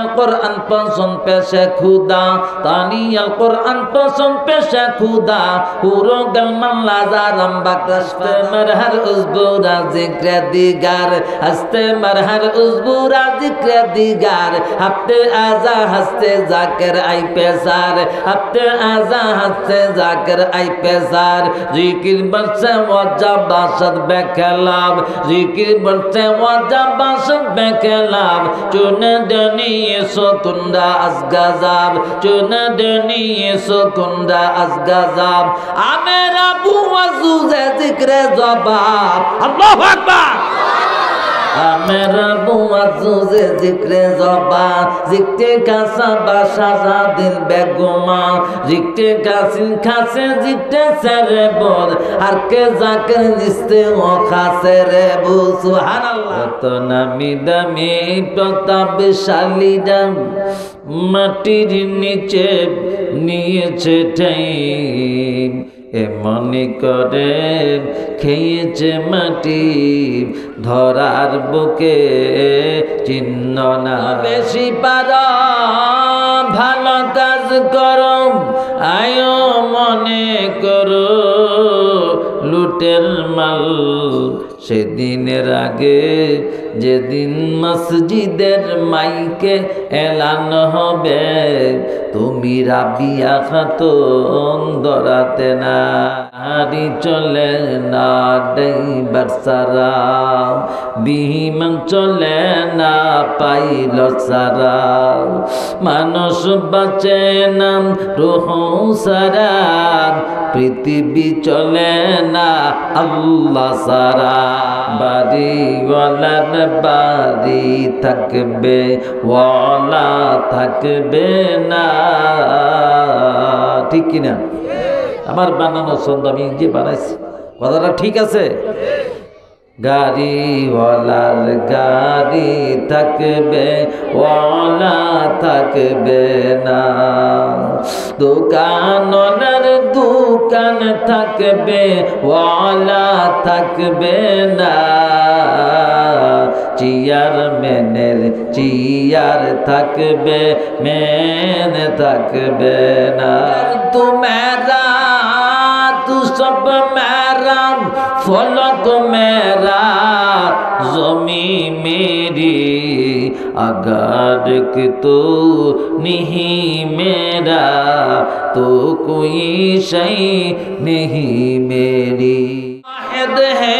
अल कुरान पसंद पेशे खुदा तानी अल कुरान पसंद पेशे खुदा हुरो गल मल्लाजा रंबा कस्ते मरहर उज़बुरा जिक्र दिगार हस्ते मरहर उज़बुरा जिक्र दिगार हफ्ते आजा हस्ते जाकर आई पेसार हफ्ते आजा हस्ते जाकर आई पेसार जिक्र बरसे वजा बासद बेकलाब जिक्र बरसे वजा बासद बेकलाब चुने दनी येसो कुंडा अज़गज़ाब चुने दनी येसो कुंडा अज़गज़ाब आमेरा बुआ ज़ूज़े जिक्र ज़बाब अल्लाहु अकबर मेरा बुआ ज़ूज़े जिक्र ज़बान जिक्र का सबा शाज़ा दिल बेगुमा जिक्र का सिंखा से जिक्र सरे बोल हर के जाकर जिसते वो खासे रे बू सुभान अल्लाह तो नमी दमी प्रतापशाली दम माटिर नीचे नियेছে ঠাই এমনি করে খেয়েছে মাটি ধরার বুকে চিহ্ন না বেশি পারো ভালো কাজ করো আয়ো মনে করো লুটের মাল সেদিনের আগে যেদিন মসজিদের মাইকে এলান হবে তুমি রাবিয়া খাতুন দরাতে না হারি চলে না ড্রাইভার সারা বিমান চলে না পাইলট সারা মানুষ বাঁচে না রূহ সারা পৃথিবী চলে না আল্লাহ সারা বাড়িওয়ালার বাড়ি থাকবে ওয়ালা থাকবে না ঠিক কিনা আমার বানানো ছন্দ আমি যে বানাইছি কথাটা ঠিক আছে গাড়িওয়ালার গাড়ি থাকবে ওয়ালা থাকবে না দোকানওয়ালার দোকান থাকবে ওয়ালা থাকবে না চেয়ারম্যানের চেয়ার থাকবে মেন থাকবে না তু মেরা তু সব মেরা फलक मेरा ज़मी मेरी अगर कि तो नहीं मेरा तो कोई शय नहीं मेरी वाहिद है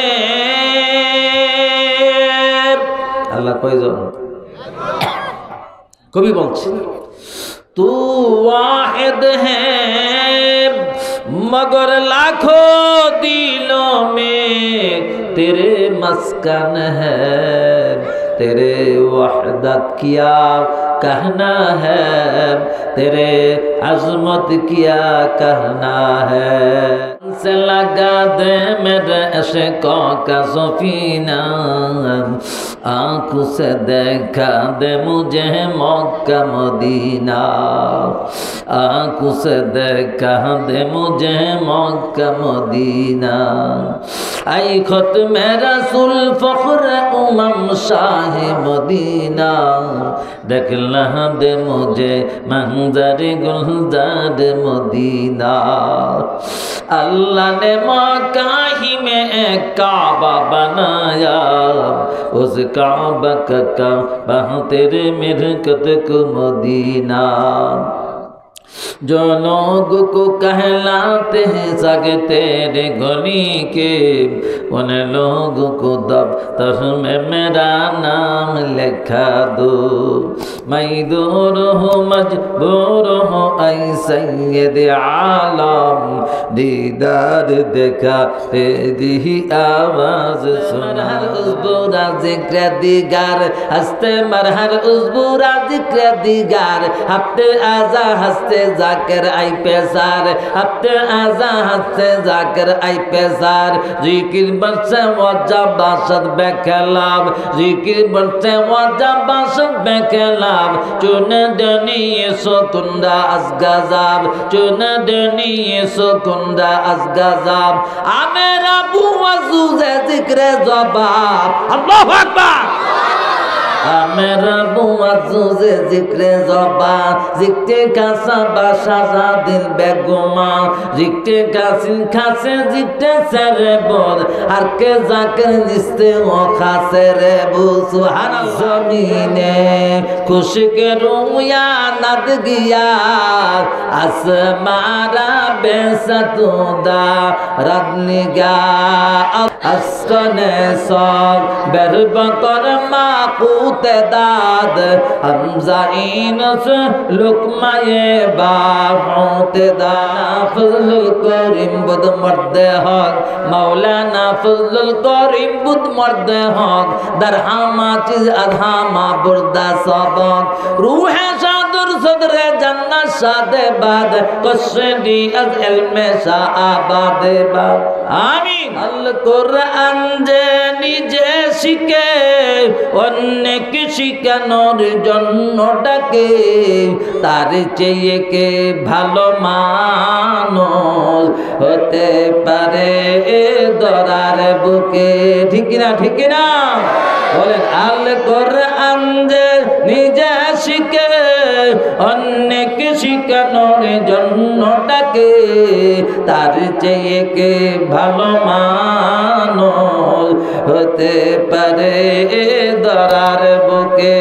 अल्लाह कोई जो कभी बोलছে तू वाहिद है मगर लाखों दिलों में तेरे मस्कन है तेरे वहदत किया कहना है तेरे अज़मत किया कहना है से लगा दे मेरे इश्क़ों का सफ़ीना आँखों से देखा दे मुझे मक्का मदीना आँखों से देखा दे मुझे मक्का मदीना आई ख़ुत्म रसूल फ़ख्र उमम शाह मदीना देखला दे मुझे मंजर गुलजार मदीना अल्लाह ने मक्का ही में एक काबा बनाया उस काबा का काबा तेरे मिरकत को मदीना जो लोग को कहलाते हैं सग तेरे गली के उन लोगों को दफ्तर में मेरा नाम लिखा दो मैं दूर हूँ मजबूर हूँ ऐ सैयद आलम दीदार देखा तेरी आवाज़ सुना उज़बुरा जिक्र दिगार हस्ते मरहर उज़बुरा जिक्र दिगार हफ्ते आजा हस्ते जाकर आई पेसार हफ्ते आजा हस्ते जाकर आई पेसार जिक्र बरसे वजा बासद बेकलाब जिक्र बरसे वजा बासद बेकलाब चुने दनी येसो कुंडा अज़गज़ाब चुने दनी येसो कुंडा अज़गज़ाब आमेरा बुआ ज़ूज़े जिक्र ज़बाब अल्लाहु अकबर मेरा बुआ जुजे जिक्रे ज़बा जिक्रे कासा बाशाजा दिल बेगुमा जिक्रे कासिन खासे जिक्रे सरे बोल हर के जाकर जिसते वो खासे रे बु सुहाना ज़मीने खुश के रूया नद गया आसमारा बेसतुदा रद्निगा अस्कने सब बेरबकर माकूते दाद हमजाइन से लुकमाए बाहोते दाना फजलुल करीम बुद मर्दे हक मौलाना फजलुल करीम बुद मर्दे हक दरहामा चीज अधामा बुर्दा सबक रूहे शादुर सदरे जन्नत शादे बाद कशदी अज इल्मे शा आबादे बाद आमीन अल कुरान जे निजे शिखे অন্যকে শিখানোর জন্য ডাকে তার চেয়ে কে ভালো মানুষ হতে পারে দরার বুকে ঠিক না বলেন আল কোরআন যে নিজে শিখে অন্যকে শিখানোর জন্য ডাকে তার চেয়ে কে ভালো মানুষ হতে পারে दरार बुके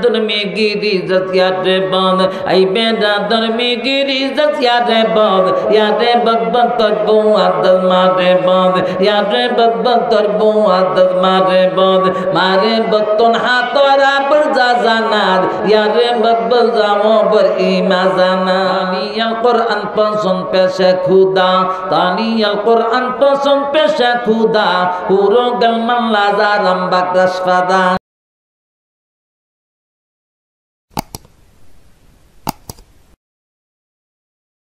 दर में गिरी जत यारे बंद आई बेड़ा दर में गिरी जत यारे बंद यारे बक बक तर बुआ दर मारे बंद यारे बक बक तर बुआ दर मारे बंद मारे बक तोन हाथोरा पर जा जानाद यारे बक बक जामो पर ईमा जाना तानियल कुरान पसंद पेशे खुदा तानियल कुरान पसंद पेशे खुदा हुरो गलमन लाजारम बकरस फदा